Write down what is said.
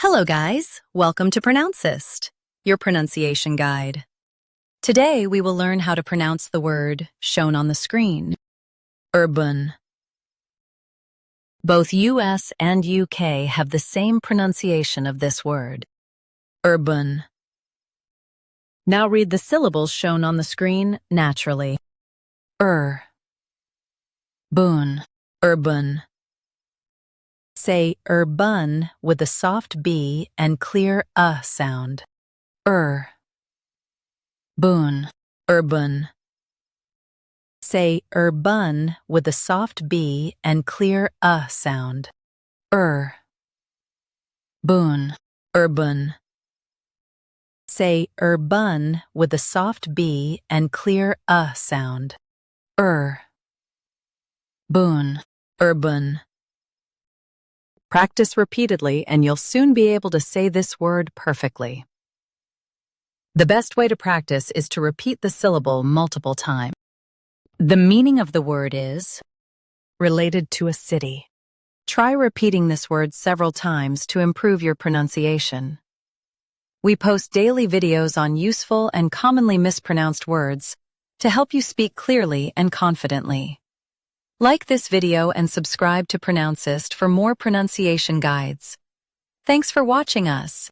Hello guys, welcome to Pronouncist, your pronunciation guide. Today we will learn how to pronounce the word shown on the screen, urban. Both US and UK have the same pronunciation of this word, urban. Now read the syllables shown on the screen naturally. Boon, urban. Say urban with a soft B and clear sound. Boon, urban. Say urban with a soft B and clear sound. Boon, urban. Say urban with a soft B and clear sound. Boon, urban. Practice repeatedly and you'll soon be able to say this word perfectly. The best way to practice is to repeat the syllable multiple times. The meaning of the word is related to a city. Try repeating this word several times to improve your pronunciation. We post daily videos on useful and commonly mispronounced words to help you speak clearly and confidently. Like this video and subscribe to Pronouncist for more pronunciation guides. Thanks for watching us.